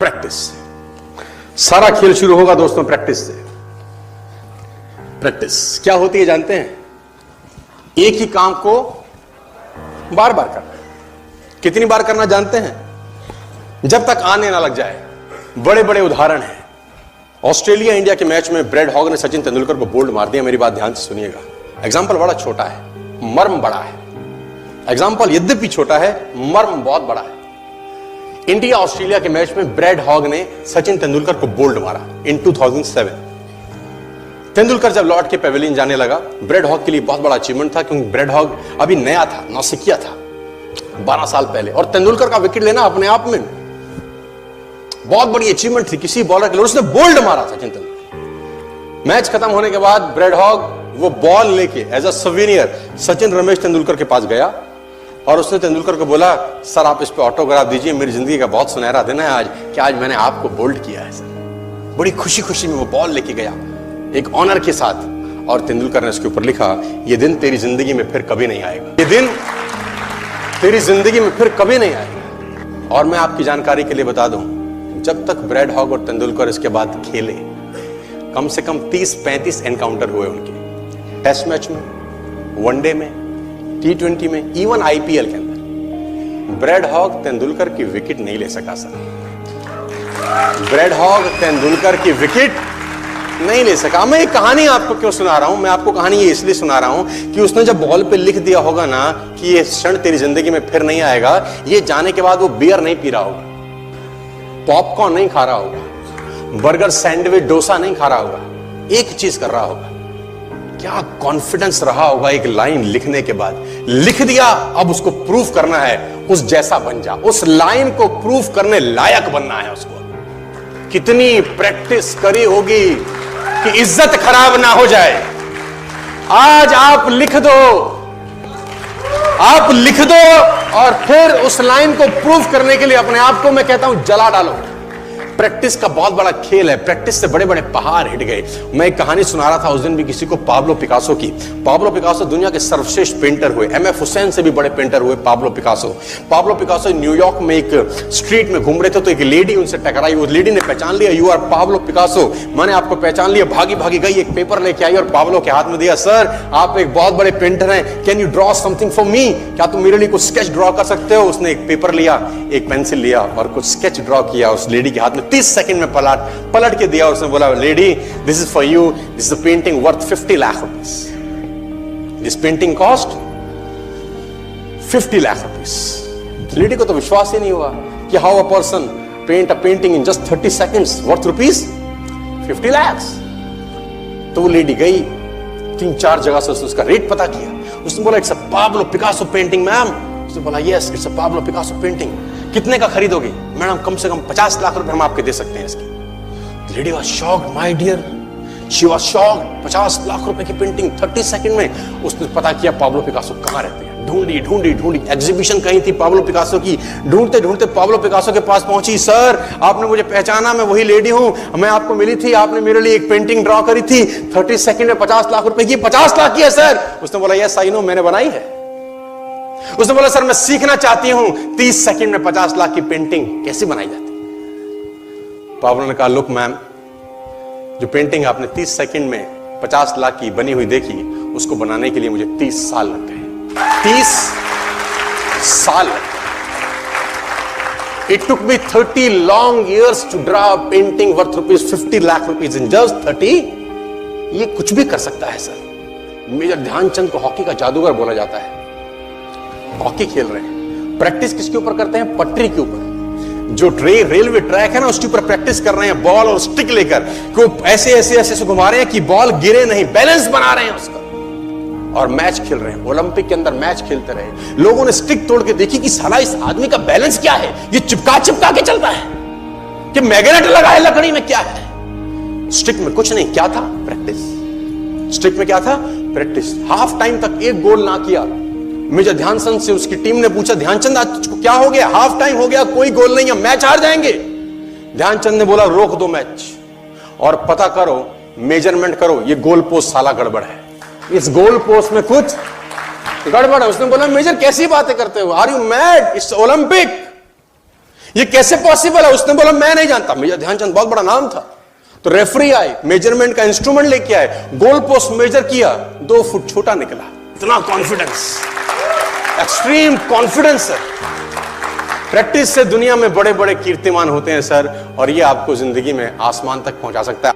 Practice से। सारा खेल शुरू होगा दोस्तों प्रैक्टिस से। प्रैक्टिस क्या होती है जानते हैं? एक ही काम को बार बार करना। कितनी बार करना जानते हैं? जब तक आने ना लग जाए। बड़े बड़े उदाहरण हैं। ऑस्ट्रेलिया इंडिया के मैच में ब्रैड हॉग ने सचिन तेंदुलकर को बोल्ड मार दिया। मेरी बात ध्यान से सुनिएगा। एग्जाम्पल बड़ा छोटा है, मर्म बड़ा है। एग्जाम्पल यद्यपि छोटा है, मर्म बहुत बड़ा है। इंडिया ऑस्ट्रेलिया के मैच में ब्रैड हॉग ने सचिन तेंदुलकर को बोल्ड मारा इन 2007। तेंदुलकर जब लौट के पेविलियन जाने लगा, ब्रैड हॉग के लिए बहुत बड़ा अचीवमेंट था, क्योंकि ब्रैड हॉग अभी नया था, नौसिखिया था 12 साल पहले, और तेंदुलकर का विकेट लेना अपने आप में बहुत बड़ी अचीवमेंट थी किसी बॉलर के लिए। उसने बोल्ड मारा सचिन तेंदुलकर। मैच खत्म होने के बाद ब्रैड हॉग वो बॉल लेके as a souvenir Sachin Ramesh Tendulkar के पास गया और उसने तेंदुलकर को बोला, सर आप इस पे ऑटोग्राफ दीजिए, मेरी जिंदगी का बहुत सुनहरा दिन है आज, कि आज मैंने आपको बोल्ड किया है सर। बड़ी खुशी खुशी में वो बॉल लेके गया एक ऑनर के साथ, और तेंदुलकर ने उसके ऊपर लिखा, ये दिन तेरी जिंदगी में फिर कभी नहीं आएगा, ये दिन तेरी जिंदगी में फिर कभी नहीं आएगा। और मैं आपकी जानकारी के लिए बता दूं, जब तक ब्रैड हॉग और तेंदुलकर इसके बाद खेले, कम से कम 30-35 एनकाउंटर हुए उनके, टेस्ट मैच में, वनडे में, T20 में, इवन IPL के अंदर। ब्रैड हॉग तेंदुलकर की विकेट नहीं ले सका सर। ब्रैड हॉग तेंदुलकर की विकेट नहीं ले सका। मैं एक कहानी आपको क्यों सुना रहा हूं? मैं आपको कहानी ये इसलिए सुना रहा हूं कि उसने जब बॉल पे लिख दिया होगा ना कि ये क्षण तेरी जिंदगी में फिर नहीं आएगा, ये जाने के बाद वो बियर नहीं पी रहा होगा, पॉपकॉर्न नहीं खा रहा होगा, बर्गर, सैंडविच, डोसा नहीं खा रहा होगा, एक चीज कर रहा होगा। क्या कॉन्फिडेंस रहा होगा एक लाइन लिखने के बाद। लिख दिया, अब उसको प्रूफ करना है, उस जैसा बन जा। उस लाइन को प्रूफ करने लायक बनना है उसको। कितनी प्रैक्टिस करी होगी कि इज्जत खराब ना हो जाए। आज आप लिख दो, आप लिख दो, और फिर उस लाइन को प्रूफ करने के लिए अपने आप को मैं कहता हूं जला डालो। प्रैक्टिस का बहुत बड़ा खेल है। प्रैक्टिस से बड़े बड़े पहाड़ हिट गए। मैं एक कहानी सुना रहा था उस दिन भी किसी को, पाब्लो पिकासो की। पाब्लो पिकासो दुनिया के सर्वश्रेष्ठ पेंटर हुए, MF हुसैन से भी बड़े पेंटर हुए Pablo Picasso. Pablo Picasso New York में एक स्ट्रीट में घूम रहे थे, तो एक लेडी उनसे टकराई। उस लेडी ने पहचान लिया, यू आर पाब्लो पिकासो, मैंने आपको पहचान लिया। भागी भागी गई, एक पेपर लेके आई और पाब्लो के हाथ में दिया, सर आप एक बहुत बड़े पेंटर हैं, can you draw something for me? क्या तुम मेरे लिए कुछ स्केच ड्रॉ कर सकते हो? उसने एक पेपर लिया, एक पेंसिल लिया और कुछ स्केच ड्रॉ किया उस लेडी के हाथ में। 30 सेकंड में पलट के दिया। उसने बोला, lady this is for you, this is a painting worth 50 lakh rupees. This painting cost 50 lakh rupees. Lady को तो विश्वास ही नहीं हुआ कि how a person paint a painting in just 30 seconds worth rupees 50 lakh. तो वो लेडी गई, 3-4 जगह से उसका रेट पता किया। उसने बोला, it's a Pablo Picasso painting ma'am. उसने बोला, yes it's a Pablo Picasso painting. कितने का खरीदोगे? मैडम कम से कम 50 लाख रुपए हम आपके दे सकते हैं इसकी। Lady was shocked, my dear, she was shocked. 50 lakh रुपए की पेंटिंग 30 सेकंड में। उसने पता किया पाब्लो पिकासो कहां रहते हैं। ढूंढी ढूंढी ढूंढी, एग्जीबिशन कहीं थी पाब्लो पिकासो की। ढूंढते ढूंढते पाब्लो पिकासो के पास पहुंची। सर आपने मुझे पहचाना, मैं वही लेडी हूं, मैं आपको मिली थी, आपने मेरे लिए एक पेंटिंग ड्रॉ करी थी 30 सेकंड में 50 लाख रुपए की। 50 लाख की है सर। उसने बोला, यस आई नो, मैंने बनाई है। उसने बोला, सर मैं सीखना चाहती हूं 30 सेकंड में 50 लाख की पेंटिंग कैसे बनाई जाती। पाब्लो ने कहा, लुक मैम, जो पेंटिंग आपने 30 सेकंड में 50 लाख की बनी हुई देखी, उसको बनाने के लिए मुझे 30 साल लग गए। 30 साल लग गए। It took me 30 long years to draw a painting worth rupees 50 lakh rupees in just 30। ये कुछ भी कर सकता है सर। मेजर ध्यानचंद को हॉकी का जादूगर बोला जाता है। हॉकी खेल रहे हैं, प्रैक्टिस किसके ऊपर करते हैं? पटरी के ऊपर। जो रेलवे ट्रैक है ना, उसके ऊपर प्रैक्टिस कर रहे हैं, बॉल और स्टिक लेकर को ऐसे ऐसे ऐसे से घुमा रहे हैं कि बॉल गिरे नहीं, बैलेंस बना रहे हैं उसका, और मैच खेल रहे हैं। ओलंपिक के अंदर मैच खेलते रहे। लोगों ने स्टिक तोड़ के देखी कि साला इस आदमी का बैलेंस क्या है, ये चिपका चिपका के चलता है कि मैग्नेट लगा है लकड़ी में, क्या है? स्टिक में कुछ नहीं, क्या था? प्रैक्टिस। स्टिक में क्या था? प्रैक्टिस। हाफ टाइम तक एक गोल ना किया। मेजर ध्यानचंद से उसकी टीम ने पूछा, ध्यानचंद आज तुझको क्या हो गया? हाफ टाइम हो गया, कोई गोल नहीं है, मैच हार जाएंगे। ध्यानचंद ने बोला, रोक दो मैच और पता करो, मेजरमेंट करो, ये गोल पोस्ट साला गड़बड़ है, इस गोल पोस्ट में कुछ गड़बड़ है। उसने बोला, मेजर कैसी बातें करते हो? Are you mad? It's Olympic, ये कैसे पॉसिबल है? उसने बोला मैं नहीं जानता। मेजर ध्यानचंद बहुत बड़ा नाम था। तो रेफरी आए, मेजरमेंट का इंस्ट्रूमेंट लेके आए, गोल पोस्ट मेजर किया, 2 फुट छोटा निकला। इतना कॉन्फिडेंस, एक्सट्रीम कॉन्फिडेंस है। प्रैक्टिस से दुनिया में बड़े बड़े कीर्तिमान होते हैं सर, और ये आपको जिंदगी में आसमान तक पहुंचा सकता है।